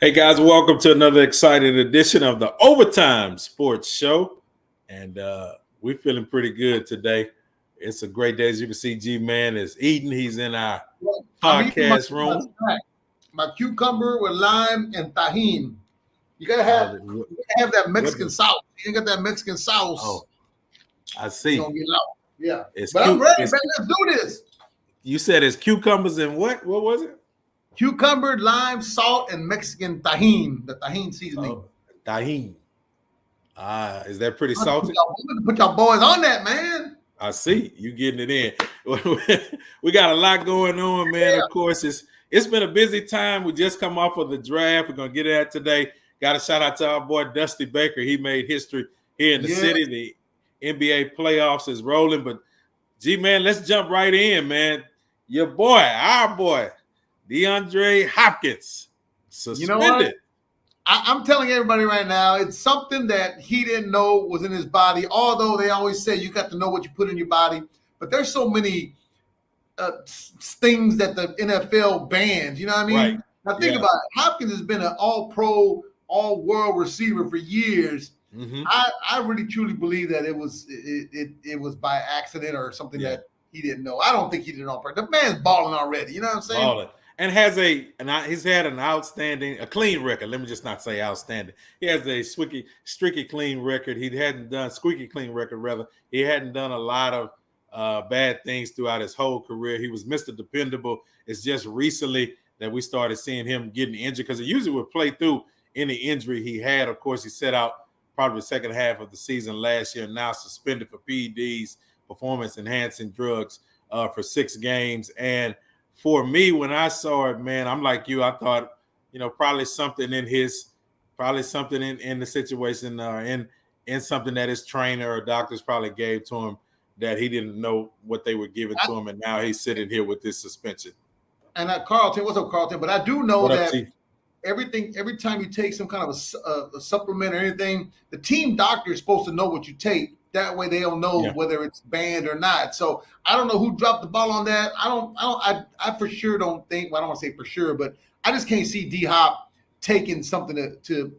Hey guys, welcome to another exciting edition of the Overtime Sports Show. And we're feeling pretty good today. It's a great day. As you can see, G-Man is eating. He's in our podcast room. My cucumber with lime and tahini. You gotta have that Mexican sauce. You got that Mexican sauce. Oh, I see. You're gonna get low. Yeah. It's but I'm ready, man. Let's do this. You said it's cucumbers and what? What was it? Cucumber, lime, salt, and Mexican tahini. The tahini seasoning. Oh, tahini. Is that pretty salty? Put y'all boys on that, man. I see you getting it in. We got a lot going on, man. Yeah. Of course, it's been a busy time. We just come off of the draft. We're gonna get at it today. Got a shout out to our boy Dusty Baker. He made history here in the city. The NBA playoffs is rolling. But G-Man, let's jump right in, man. Your boy, our boy, DeAndre Hopkins, suspended. You know what? I'm telling everybody right now, it's something that he didn't know was in his body, although they always say you got to know what you put in your body. But there's so many things that the NFL bans, you know what I mean? Right. Now think about it. Hopkins has been an all-pro, all-world receiver for years. Mm-hmm. I really, truly believe that it was by accident or something that he didn't know. I don't think he did it on purpose. The man's balling already, you know what I'm saying? Balling. And he's had a clean record. Let me just not say outstanding. He has a streaky clean record. Squeaky clean record rather. He hadn't done a lot of bad things throughout his whole career. He was Mr. Dependable. It's just recently that we started seeing him getting injured because he usually would play through any injury he had. Of course, he set out probably the second half of the season last year, now suspended for PEDs, performance-enhancing drugs, for 6 games. And for me, when I saw it, man, I'm like you. I thought, probably something in the situation, in something that his trainer or doctors probably gave to him that he didn't know what they were giving to him, and now he's sitting here with this suspension. And Carlton, what's up, Carlton? But I do know that every time you take some kind of a supplement or anything, the team doctor is supposed to know what you take. That way they'll know whether it's banned or not. So I don't know who dropped the ball on that. I for sure don't think. Well, I don't want to say for sure, but I just can't see D-Hop taking something to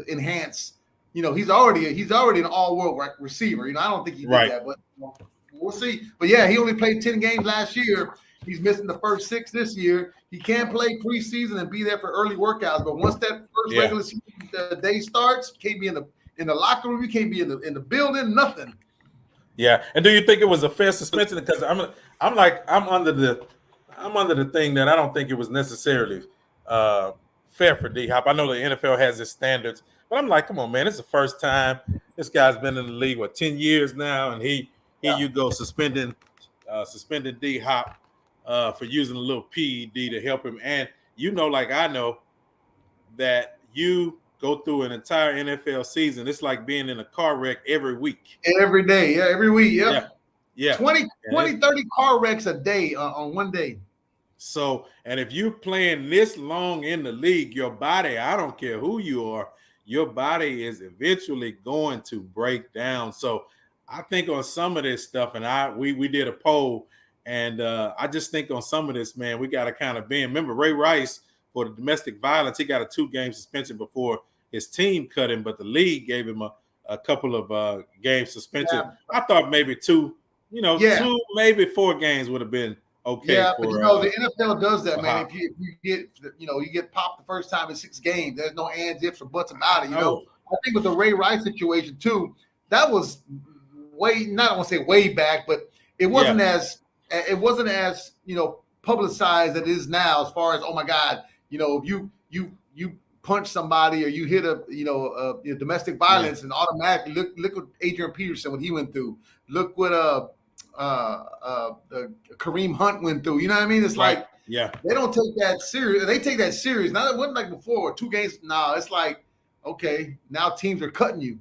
enhance. He's already an all-world receiver. I don't think he did that, but we'll see. But yeah, he only played 10 games last year. He's missing the first 6 this year. He can play preseason and be there for early workouts, but once that first regular season day starts, you can't be in the locker room, you can't be in the building, nothing. Yeah, and do you think it was a fair suspension? Because I'm under the thing that I don't think it was necessarily fair for D-Hop. I know the NFL has its standards, but I'm like, come on, man, it's the first time this guy's been in the league 10 years now, and here you go suspending D-Hop for using a little PED to help him. And like I know that you go through an entire NFL season. It's like being in a car wreck every week. Every day, every week, yeah. 20, 30 car wrecks a day on one day. So, and if you're playing this long in the league, your body, I don't care who you are, your body is eventually going to break down. So I think on some of this stuff, and we did a poll, and I just think on some of this, man, we got to kind of bend. Remember Ray Rice, for the domestic violence, he got a 2-game suspension before his team cut him, but the league gave him a couple of game suspension. Yeah. I thought maybe 2, 2, maybe 4 games would have been okay. Yeah, but the NFL does that, man. If you get, you get popped the first time in 6 games, there's no ands, ifs, or buts about it. I think with the Ray Rice situation too, that was not I want to say way back, but it wasn't as publicized as it is now. As far as, oh my God, if you punch somebody or you hit a domestic violence, and automatically look what Adrian Peterson, what he went through. Look what Kareem Hunt went through. You know what I mean? It's like they don't take that serious. They take that serious. Now it wasn't like before 2 games. Now it's like, okay, now teams are cutting you.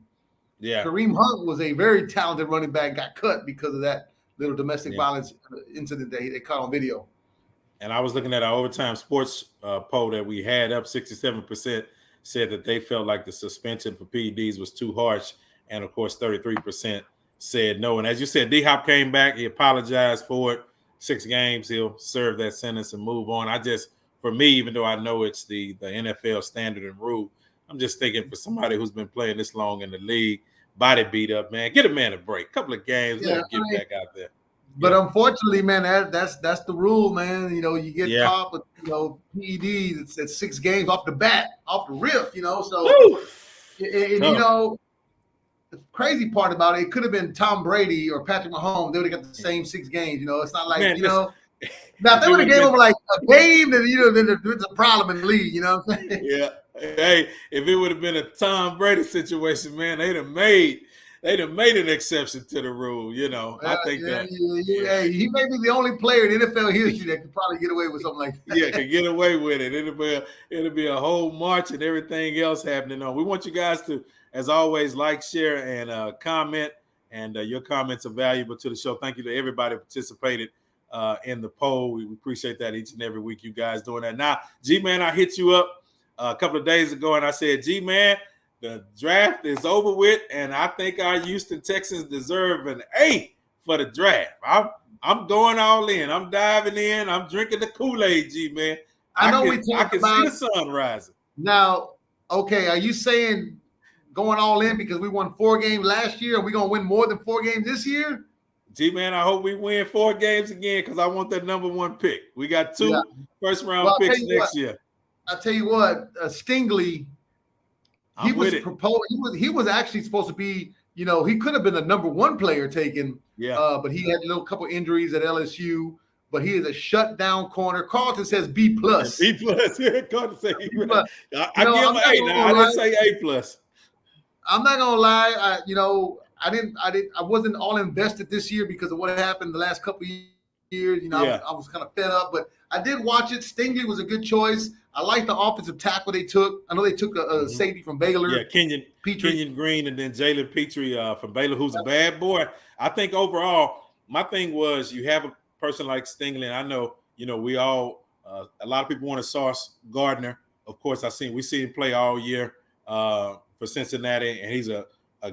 Yeah, Kareem Hunt was a very talented running back, got cut because of that little domestic violence incident that they caught on video. And I was looking at our Overtime Sports poll that we had up. 67% said that they felt like the suspension for PEDs was too harsh. And, of course, 33% said no. And as you said, D-Hop came back. He apologized for it. 6 games. He'll serve that sentence and move on. for me, even though I know it's the NFL standard and rule, I'm just thinking for somebody who's been playing this long in the league, body beat up, man, get a man a break, couple of games, let him get back out there. But unfortunately, man, that's the rule, man. You get caught with PEDs. It's 6 games off the rip. So the crazy part about it could have been Tom Brady or Patrick Mahomes. They would have got the same 6 games. It's not like Now, if they would have gave them like a game, then there's a problem in the league. You know what I'm saying? Yeah. Hey, if it would have been a Tom Brady situation, man, they'd have made an exception to the rule. I think that. Hey, he may be the only player in NFL history that could probably get away with something like that. Yeah, could get away with it. It'll be a whole march and everything else happening on. We want you guys to, as always, like, share, and comment. And your comments are valuable to the show. Thank you to everybody who participated in the poll. We appreciate that each and every week, you guys doing that. Now, G-Man, I hit you up a couple of days ago, and I said, G-Man, the draft is over with, and I think our Houston Texans deserve an A for the draft. I'm going all in. I'm diving in. I'm drinking the Kool-Aid, G-Man. I can see the sun rising. Now, okay, are you saying going all in because we won 4 games last year? Are we going to win more than 4 games this year? G-Man, I hope we win 4 games again because I want that number 1 pick. We got 2 first-round picks next year. I'll tell you what, Stingley, he was actually supposed to be, he could have been the number 1 player taken. Yeah. But he had a couple injuries at LSU. But he is a shutdown corner. Carlton says B+. B+. Yeah, Carlton says B+. I give him an A. Now I didn't say A+. I'm not gonna lie. I wasn't all invested this year because of what happened the last couple of years. I was kind of fed up, but I did watch it. Stingley was a good choice. I like the offensive tackle they took. I know they took a safety from Baylor. Yeah, Kenyon Green, and then Jalen Petrie from Baylor, who's a bad boy. I think overall, my thing was you have a person like Stingley, and I know, we all a lot of people want to Sauce Gardner. Of course, we see him play all year for Cincinnati, and he's a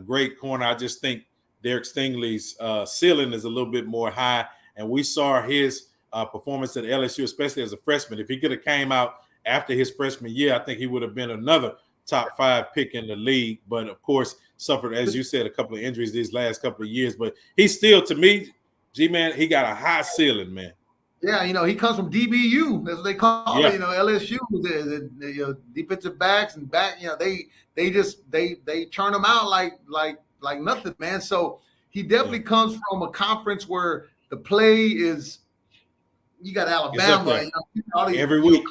great corner. I just think Derek Stingley's ceiling is a little bit more high, and we saw his performance at LSU, especially as a freshman. If he could have came out after his freshman year, I think he would have been another top 5 pick in the league. But of course, suffered, as you said, a couple of injuries these last couple of years. But he's still, to me, G-Man, he got a high ceiling, man. Yeah, he comes from DBU. That's what they call it. LSU, the defensive backs and back. They churn them out like nothing, man. So he definitely comes from a conference where the play is. You got Alabama, all these, every week.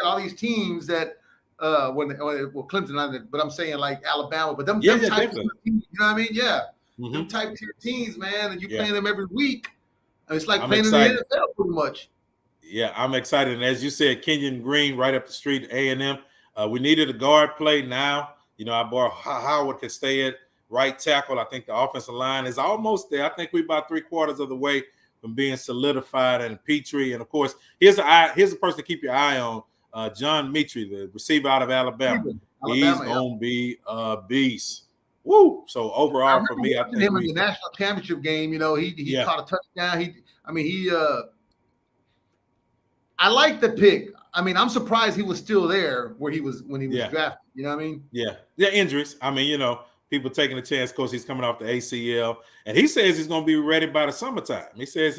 All these teams that Clemson, but I'm saying like Alabama, but them type of teams, you know what I mean? Yeah. Mm-hmm. Them type tier teams, man, and you playing them every week. And it's like playing in the NFL pretty much. Yeah, I'm excited. And as you said, Kenyon Green right up the street, A&M. We needed a guard play now. I bought Howard can stay at right tackle. I think the offensive line is almost there. I think we're about 3/4 of the way from being solidified. And Petrie, and of course, here's a person to keep your eye on. John Mitri, the receiver out of Alabama. He's gonna be a beast. Woo! So overall, for me, I think him in the national championship game. He caught a touchdown. I like the pick. I'm surprised he was still there when he was drafted. You know what I mean? Yeah, injuries. People taking a chance. Of course, he's coming off the ACL, and he says he's going to be ready by the summertime. He says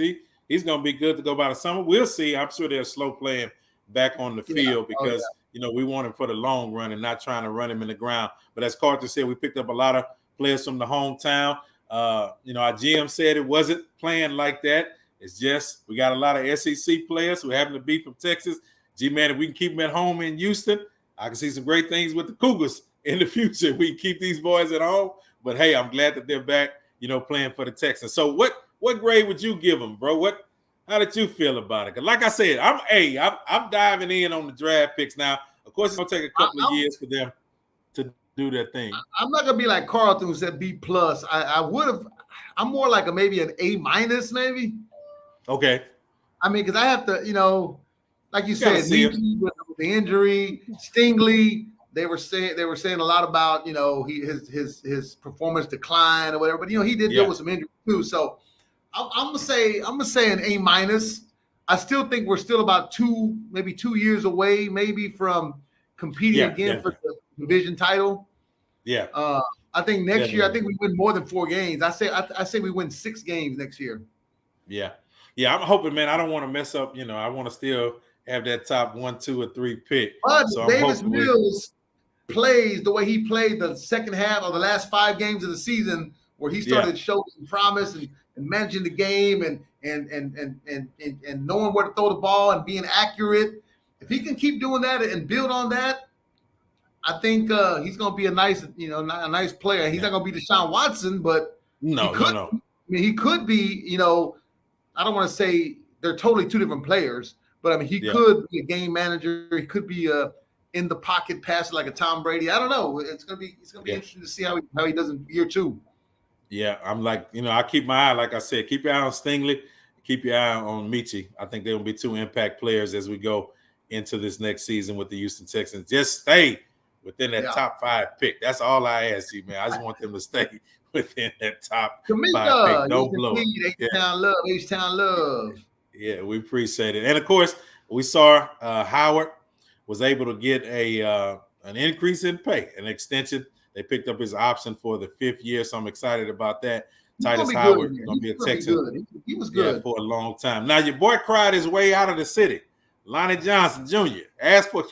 he's going to be good to go by the summer. We'll see. I'm sure they're slow playing back on the field because we want him for the long run and not trying to run him in the ground. But as Carter said, we picked up a lot of players from the hometown. Our GM said it wasn't playing like that. It's just we got a lot of SEC players who happen to be from Texas. G-Man, if we can keep them at home in Houston, I can see some great things with the Cougars in the future. We can keep these boys at home. But, hey, I'm glad that they're back, playing for the Texans. So what grade would you give them, bro? How did you feel about it? 'Cause like I said, I'm diving in on the draft picks now. Of course, it's going to take a couple of years for them to do their thing. I'm not going to be like Carlton who said B+. I would have – I'm more like maybe an A- maybe. Okay. Because I have to, like you said, with the injury, Stingley, they were saying a lot about, his performance decline or whatever. But he did deal with some injury too. So I'm gonna say an A-. I still think we're still about maybe 2 years away, maybe from competing again for the division title. Yeah. I think next year, I think Definitely. we win more than 4 games. I say we win 6 games next year. Yeah. Yeah. I'm hoping, man. I don't want to mess up. I want to still have that top 1, 2, or 3 pick. But So Davis Mills plays the way he played the second half of the last 5 games of the season, where he started to show some promise and managing the game and knowing where to throw the ball and being accurate. If he can keep doing that and build on that, I think he's going to be a nice player. He's not going to be Deshaun Watson, but no. I mean, he could be. I don't want to say they're totally 2 different players, but I mean, he could be a game manager. He could be in the pocket passer like a Tom Brady. I don't know. It's gonna be interesting to see how he does in year 2. Yeah, I'm like, I keep my eye, like I said, keep your eye on Stingley, keep your eye on Majic. I think they will be 2 impact players as we go into this next season with the Houston Texans. Just stay within that top 5 pick. That's all I ask you, man. I just want them to stay within that top 5 pick. Don't blow it. H-Town love. Yeah, we appreciate it. And of course, we saw Howard was able to get an increase in pay, an extension. They picked up his option for the 5th year, so I'm excited about that. Titus Howard is going to be a Texan. He was good for a long time. Now, your boy cried his way out of the city. Lonnie Johnson Jr.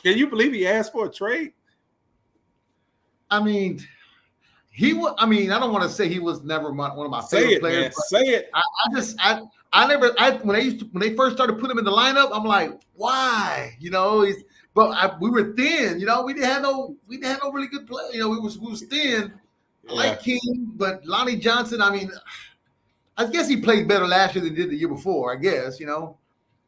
Can you believe he asked for a trade? I mean, I don't want to say he was never one of my favorite players. Man, say it. When they first started putting him in the lineup, I'm like, why? We were thin. We didn't have no really good play. We was thin. I like King, but Lonnie Johnson. I mean, I guess he played better last year than he did the year before. I guess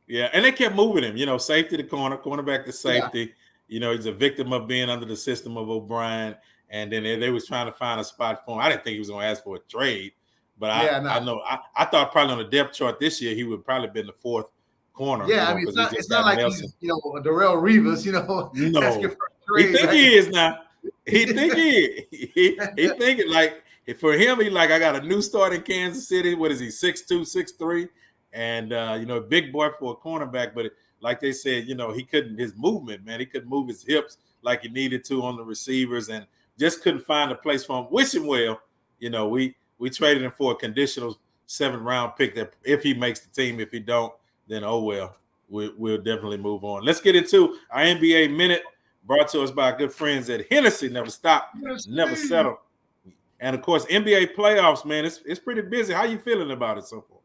Yeah, and they kept moving him. Safety to cornerback to safety. Yeah. He's a victim of being under the system of O'Brien, and then they was trying to find a spot for him. I didn't think he was going to ask for a trade, but I know I thought probably on the depth chart this year he would probably been the 4th corner. Yeah, I mean, it's not like Nelson. He's a Darrell Rivas, No, asking for a trade. He think he is now. He think he is. He thinking like for him, he like I got a new start in Kansas City. What is he? 6'2", 6'3", and big boy for a cornerback. But like they said, he couldn't his movement, man. He couldn't move his hips like he needed to on the receivers, and just couldn't find a place for him. Wish him well. We traded him for a conditional 7th round pick that if he makes the team, if he don't, then oh well. We'll definitely move on. Let's get into our NBA Minute, brought to us by our good friends at Hennessy. Never stop, never settle. And of course, NBA playoffs, man. It's pretty busy. How you feeling about it so far?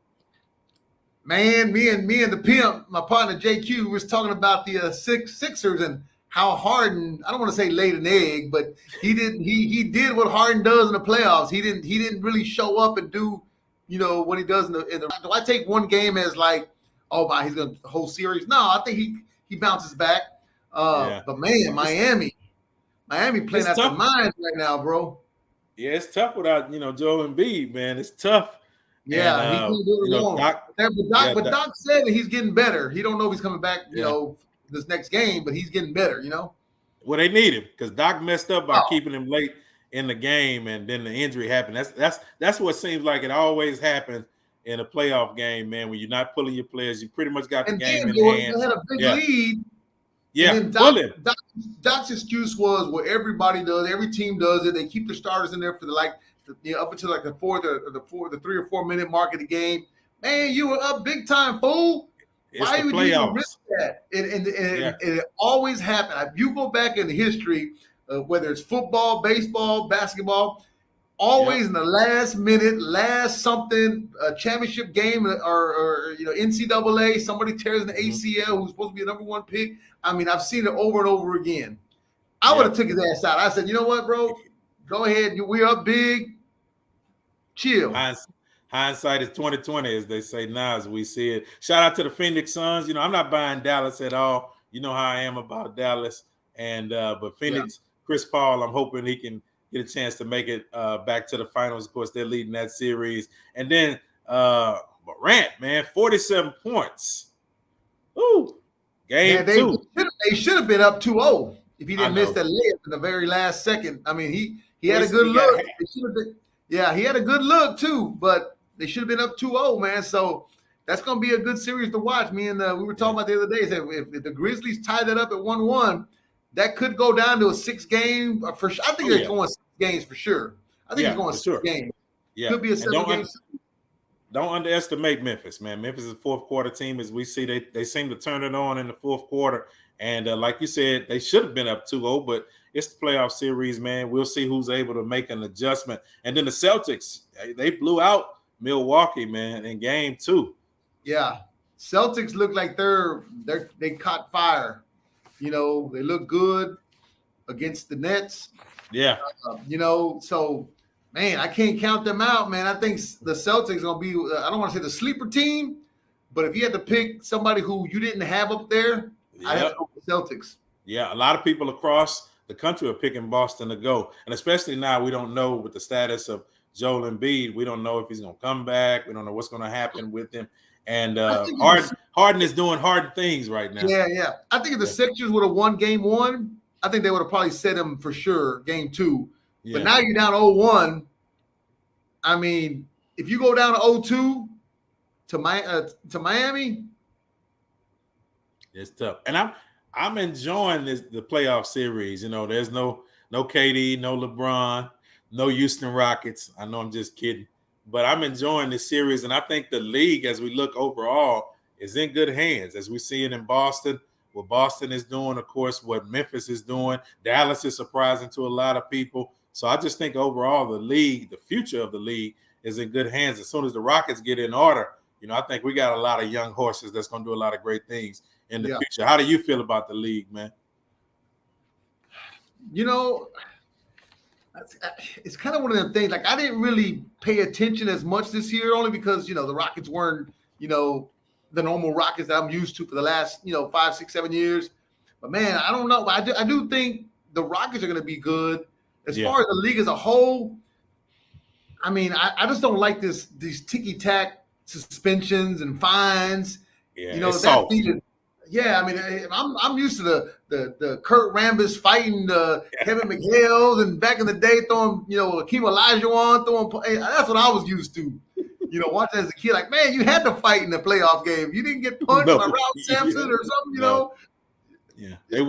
Man, me and the pimp, my partner JQ, was talking about the Sixers and how Harden. I don't want to say laid an egg, but he did what Harden does in the playoffs. He didn't really show up and do what he does in the. Do I take one game as like, oh my, he's gonna the whole series? No, I think he bounces back. But man, Miami playing out their minds right now, bro. Yeah, it's tough without Joel Embiid, man. It's tough. Yeah, he can't do it alone. But Doc said that he's getting better. He don't know if he's coming back, this next game, but he's getting better. Well, they need him because Doc messed up by keeping him late in the game, and then the injury happened. That's what seems like it always happens in a playoff game, man. When you're not pulling your players, you pretty much got the game in hand. They had a big lead. Yeah, and Doc's excuse was what everybody does. Every team does it. They keep the starters in there for up until like the 3 or 4 minute mark of the game. Man, you were up big time, fool. Why would you even risk that? And it always happens. If you go back in the history, whether it's football, baseball, basketball, always in the last minute, last something, championship game or NCAA, somebody tears an ACL who's supposed to be a number 1 pick. I mean, I've seen it over and over again. I would have took his ass out. I said, you know what, bro? Go ahead. We're up big. Chill. Hindsight is 20/20, as they say now, as we see it. Shout out to the Phoenix Suns. I'm not buying Dallas at all. You know how I am about Dallas. And but Phoenix, Chris Paul, I'm hoping he can get a chance to make it back to the finals. Of course, they're leading that series. And then Morant, man, 47 points. Ooh, game 2. They should have been up 2-0 if he didn't miss that layup in the very last second. I mean, he had a good look. He had a good look too, but they should have been up 2-0, man. So that's going to be a good series to watch. Me and we were talking about the other day. If the Grizzlies tie that up at 1-1, that could go down to a 6-game for sure. I think they're going 6 games for sure. I think it's going 6 games. Yeah, could be a 7-game. Don't underestimate Memphis, man. Memphis is a fourth quarter team, as we see. They seem to turn it on in the fourth quarter. And like you said, they should have been up 2-0, but it's the playoff series, man. We'll see who's able to make an adjustment. And then the Celtics, they blew out Milwaukee, man, in game 2. Yeah. Celtics look like they caught fire. You know, they look good against the Nets. Yeah. So man, I can't count them out, man. I think the Celtics are going to be, I don't want to say the sleeper team, but if you had to pick somebody who you didn't have up there, I'd have to go with the Celtics. Yeah, a lot of people across the country are picking Boston to go. And especially now, we don't know with the status of Joel Embiid. We don't know if he's going to come back. We don't know what's going to happen with him. And Harden is doing Harden things right now. Yeah. I think if the Sixers would have won game 1, I think they would have probably set him for sure game 2. Yeah. But now you're down 0-1. I mean, if you go down to 0-2 to Miami, it's tough. And I'm enjoying the playoff series. You know, there's no KD, no LeBron, no Houston Rockets. I know I'm just kidding, but I'm enjoying this series, and I think the league, as we look overall, is in good hands. As we see it in Boston, what Boston is doing, of course, what Memphis is doing. Dallas is surprising to a lot of people. So I just think overall the league, the future of the league, is in good hands. As soon as the Rockets get in order, you know, I think we got a lot of young horses that's going to do a lot of great things in the future. How do you feel about the league, man? You know, it's kind of one of them things. Like, I didn't really pay attention as much this year, only because, you know, the Rockets weren't, you know, the normal Rockets that I'm used to for the last, 5, 6, 7 years. But man, I don't know. I do think the Rockets are going to be good. As far as the league as a whole, I mean, I just don't like these ticky-tack suspensions and fines. Yeah, you know, that needed. Yeah, I mean, I'm used to the Kurt Rambis fighting Kevin McHale, and back in the day throwing, Hakeem Olajuwon throwing. That's what I was used to. Watching as a kid, like, man, you had to fight in the playoff game. You didn't get punched by Ralph Sampson or something, Yeah, they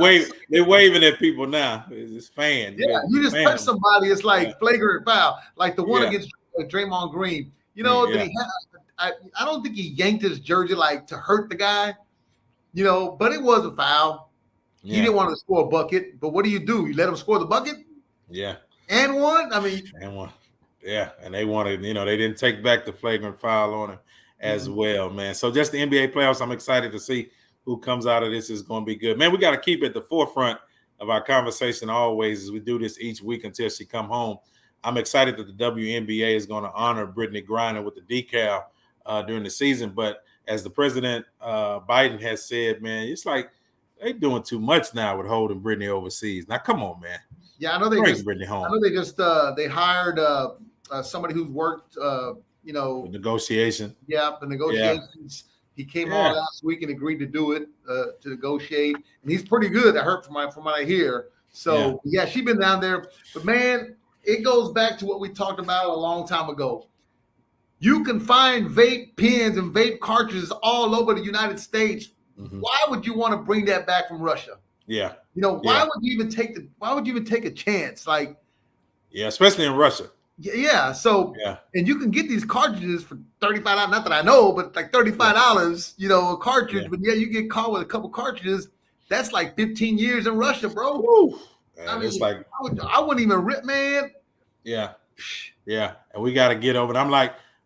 waving at people now. It's fans. Yeah, you just touch somebody, it's like flagrant foul, like the one against Draymond Green. I don't think he yanked his jersey like to hurt the guy, but it was a foul. Yeah. He didn't want to score a bucket, but what do? You let him score the bucket? Yeah. And one? I mean. And one. Yeah, and they wanted, they didn't take back the flagrant foul on him as well, man. So just the NBA playoffs, I'm excited to see who comes out of this is going to be good. Man, we got to keep at the forefront of our conversation always as we do this each week until she come home. I'm excited that the WNBA is going to honor Brittany Griner with the decal during the season. But as the president, Biden has said, man, it's like they're doing too much now with holding Brittany overseas. Now, come on, man. Yeah, I know they bring Brittany home. I know they hired somebody who's worked, the negotiation. Yeah, the negotiations. Yeah. He came on last week and agreed to do it, to negotiate, and he's pretty good. I heard from what I hear. So she's been down there. But man, it goes back to what we talked about a long time ago. You can find vape pens and vape cartridges all over the United States. Mm-hmm. Why would you want to bring that back from Russia? Yeah. Why would you even take a chance? Like, yeah, especially in Russia. Yeah. So, and you can get these cartridges for $35. Not that I know, but like $35, a cartridge. Yeah. But you get caught with a couple cartridges. That's like 15 years in Russia, bro. Woo. Man, it's like I wouldn't even rip, man. Yeah. Yeah. And we got to get over it.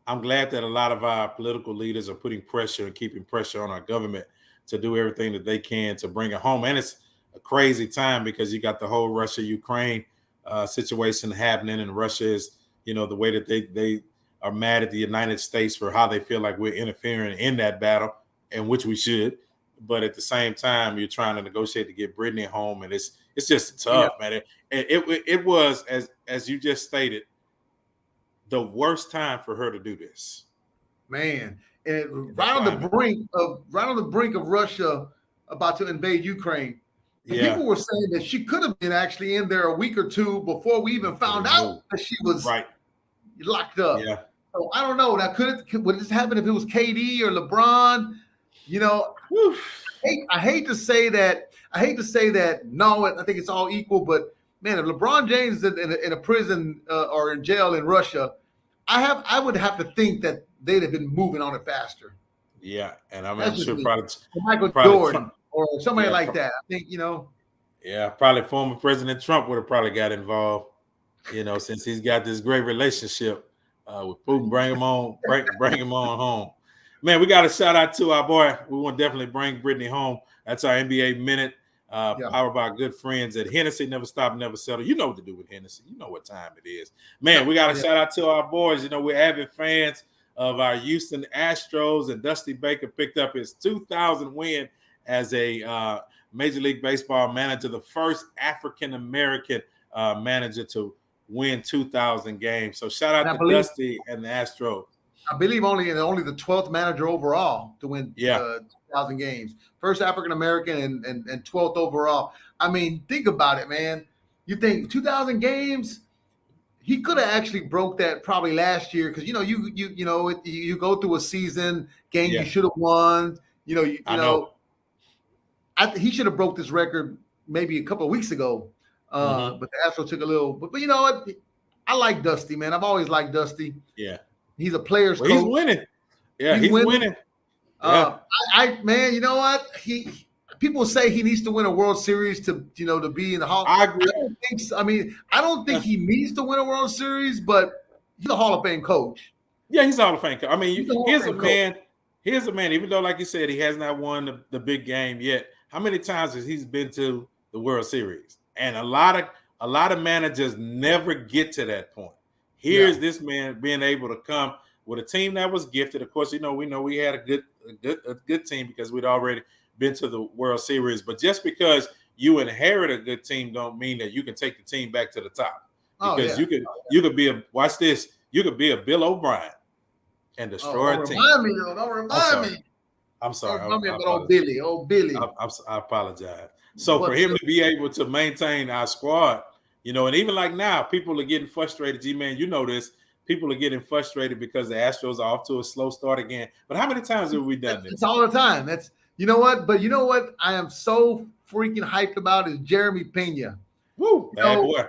I'm glad that a lot of our political leaders are putting pressure and keeping pressure on our government to do everything that they can to bring it home. And it's a crazy time because you got the whole Russia-Ukraine situation happening, and Russia is, the way that they are mad at the United States for how they feel like we're interfering in that battle, and which we should. But at the same time, you're trying to negotiate to get Brittany home, and it's just tough, man. It was, as you just stated, the worst time for her to do this, man. And right on the brink of Russia about to invade Ukraine. And people were saying that she could have been actually in there a week or two before we even found out that she was locked up. Yeah. So I don't know. Now, would this happen if it was KD or LeBron? You know, I hate to say that. I hate to say that. No, I think it's all equal. But man, if LeBron James is in a prison or in jail in Russia, I would have to think that they'd have been moving on it faster. Yeah, and I mean, That's I'm just sure me. probably Jordan or somebody like that. I think Yeah, probably former President Trump would have probably got involved. Since he's got this great relationship with Putin, bring him on home. Man, we got a shout out to our boy. We want to definitely bring Brittany home. That's our NBA Minute, powered by our good friends at Hennessy. Never stop, never settle. You know what to do with Hennessy. You know what time it is. Man, we got a shout out to our boys. We're avid fans of our Houston Astros, and Dusty Baker picked up his 2,000 win as a Major League Baseball manager, the first African-American manager to win 2,000 games. So shout out to Dusty and the Astros. I believe only the 12th manager overall to win 2,000 games. First African-American and 12th overall. I mean, think about it, man. You think 2,000 games? He could have actually broke that probably last year because you go through a season game you should have won. I know. He should have broke this record maybe a couple of weeks ago, but the Astros took a little. But you know what? I like Dusty, man. I've always liked Dusty. Yeah, he's a player's coach. He's winning. Yeah, he's winning. Yeah. Man, you know what? People say he needs to win a World Series to be in the Hall. I agree. I don't think he needs to win a World Series, but he's a Hall of Fame coach. Yeah, he's a Hall of Fame coach. I mean, here's a man. Even though, like you said, he has not won the big game yet. How many times has he been to the World Series? And a lot of managers never get to that point. Here's this man being able to come with a team that was gifted. Of course, we know we had a good team because we'd already been to the World Series. But just because you inherit a good team don't mean that you can take the team back to the top. Because you could be you could be a Bill O'Brien and destroy a team. Don't remind me. I'm sorry. Old Billy. I apologize. So for him to be able to maintain our squad, and even like now, people are getting frustrated. G-Man, you know this. People are getting frustrated because the Astros are off to a slow start again. But how many times have we done this? It's all the time. You know what? But you know what I am so freaking hyped about is Jeremy Pena. Woo, bad boy.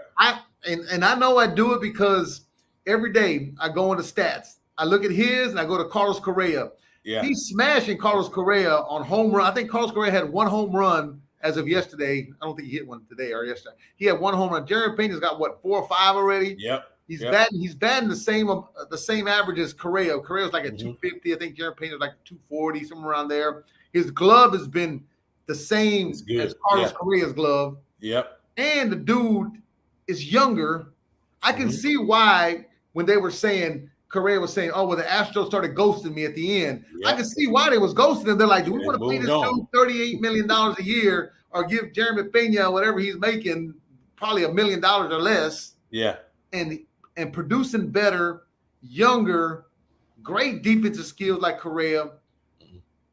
And I know I do it because every day I go into stats. I look at his and I go to Carlos Correa. Yeah. He's smashing Carlos Correa on home run. I think Carlos Correa had one home run as of yesterday. I don't think he hit one today or yesterday. He had one home run. Jeremy Pena's got 4 or 5 already. Yep. He's batting the same average as Correa. Correa's like at 250. I think Jeremy Pena's like 240, somewhere around there. His glove has been the same as Carlos Correa's glove. Yep. And the dude is younger. I can see why when they were saying Correa was saying, "Oh, well, the Astros started ghosting me at the end." Yep. I can see why they was ghosting him. They're like, "Do we want to pay this dude $38 million a year, or give Jeremy Pena whatever he's making, probably $1 million or less?" Yeah, and producing better, younger, great defensive skills like Correa.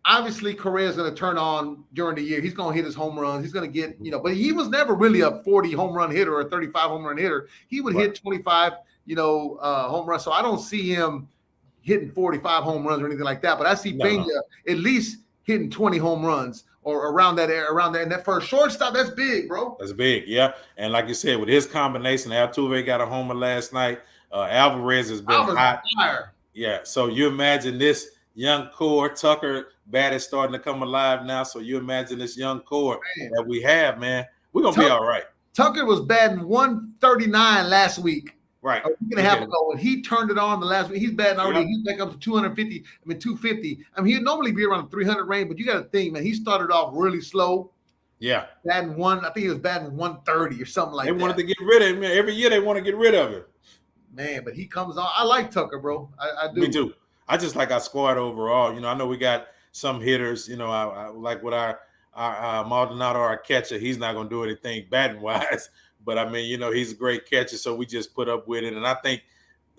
Obviously, Correa's going to turn on during the year. He's going to hit his home runs. He's going to get, but he was never really a 40 home run hitter or a 35 home run hitter. He would hit 25. Home runs. So I don't see him hitting 45 home runs or anything like that. But I see Pena at least hitting 20 home runs or around that area, And that for a shortstop, that's big, bro. That's big, yeah. And like you said, with his combination, Altuve got a homer last night. Alvarez has been hot. Fire. Yeah. So you imagine this young core. Tucker bat is starting to come alive now. So you imagine this young core that we have, man. We're gonna be all right. Tucker was batting 139 last week. Right. A week and a half ago, when he turned it on the last week, he's batting already. He's back up to 250. He'd normally be around the 300 range, but you got to think, man, he started off really slow. Yeah. I think he was batting 130 or something like that. They wanted to get rid of him. Every year they want to get rid of him. Man, but he comes on. I like Tucker, bro. I do. Me too. I just like our squad overall. I know we got some hitters. I like with our Maldonado, our catcher. He's not going to do anything batting wise. But I mean, he's a great catcher, so we just put up with it. And I think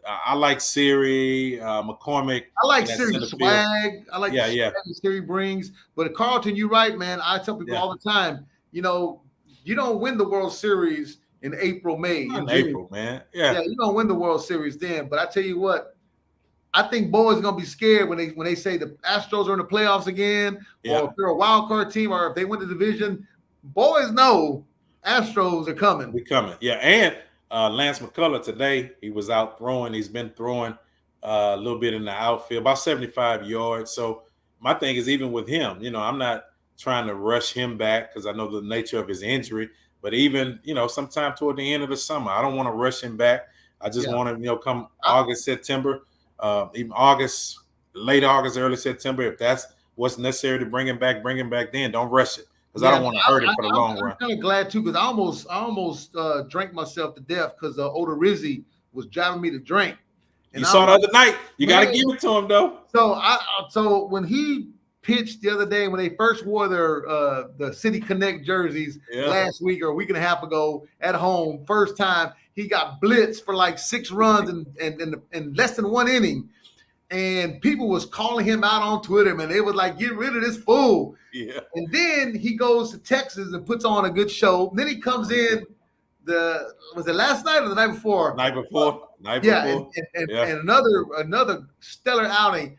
I like Siri, McCormick. I like Siri's swag. I like the swag that Siri brings. But Carlton, you're right, man. I tell people all the time, you don't win the World Series in April, May. In April, man. Yeah, you don't win the World Series then. But I tell you what, I think boys are gonna be scared when they say the Astros are in the playoffs again, or if they're a wild card team, or if they win the division. Boys know Astros are coming. We coming, yeah. And Lance McCullers today, he was out throwing. He's been throwing a little bit in the outfield, about 75 yards. So my thing is, even with him, I'm not trying to rush him back because I know the nature of his injury. But even, sometime toward the end of the summer, I don't want to rush him back. I just want him, come August, September, even August, late August, early September. If that's what's necessary to bring him back then. Don't rush it because I don't want to hurt him for the long run. I'm kind of glad too because I almost drank myself to death because Oda Rizzi was driving me to drink. And you saw the other night. You got to give it to him though. So when he pitched the other day when they first wore their the City Connect jerseys last week or a week and a half ago at home, first time he got blitzed for like 6 runs in less than 1 inning, and people was calling him out on Twitter, man. They was like, "Get rid of this fool." Yeah. And then he goes to Texas and puts on a good show. Then he comes in. Was it last night or the night before? Night before. And another stellar outing.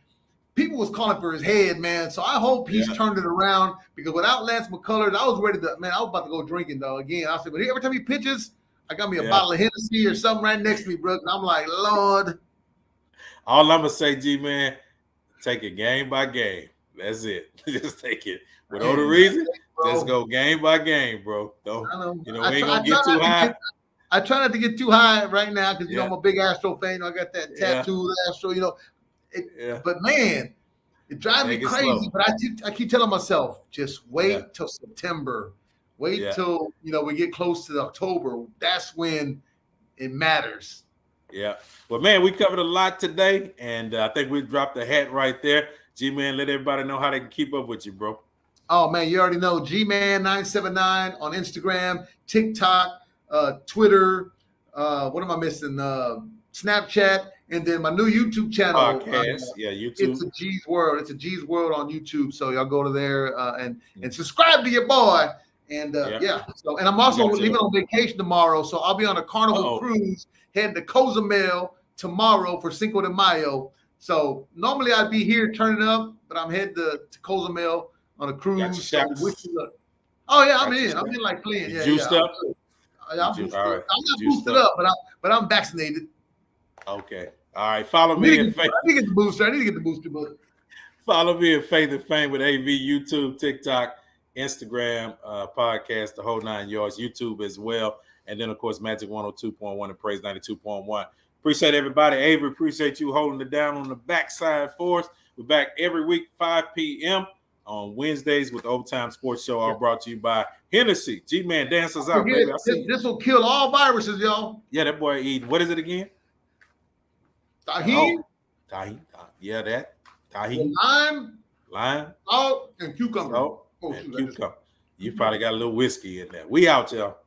People was calling for his head, man. So I hope he's turned it around because without Lance McCullers, I was ready to, man, I was about to go drinking, though. Again, I said, but every time he pitches, I got me a bottle of Hennessy or something right next to me, bro. And I'm like, Lord. All I'm going to say, G-Man, take it game by game. That's it. Just take it. With no reason, just go game by game, bro. Don't, we ain't going to get too high. I try not to get too high right now because, I'm a big Astro fan. I got that tattoo, Astro, But man, it drives me crazy. Slow. But I keep telling myself, just wait till September. Wait till we get close to October. That's when it matters. Yeah. Well, man, we covered a lot today, and I think we dropped the hat right there. G-Man, let everybody know how they can keep up with you, bro. Oh man, you already know Gman979 on Instagram, TikTok, Twitter. What am I missing? Snapchat. And then my new YouTube channel, podcast, YouTube. It's a G's World. It's a G's World on YouTube. So y'all go to there and subscribe to your boy. And So and I'm also leaving on vacation tomorrow. So I'll be on a Carnival cruise heading to Cozumel tomorrow for Cinco de Mayo. So normally I'd be here turning up, but I'm heading to Cozumel on a cruise. So wish you luck. Oh yeah, I'm in. I'm in like playing. Yeah, juiced up. I'm not boosted up, but I'm vaccinated. Okay. All right, follow me in faith. I need to get the booster. I need to get the booster, brother. Follow me in Faith and Fame with AV, YouTube, TikTok, Instagram, podcast, the whole 9 yards, YouTube as well. And then, of course, Majic 102.1 and Praise 92.1. Appreciate everybody. Avery, appreciate you holding it down on the backside for us. We're back every week, 5 p.m. on Wednesdays with the Overtime Sports Show, all brought to you by Hennessy. G-Man, dance us out, baby. This will kill all viruses, y'all. Yeah, that boy eating. What is it again? Tahini? Tahini. Yeah, that. Tahini. Lime. Salt, and cucumber. Cucumber. You probably got a little whiskey in there. We out, y'all.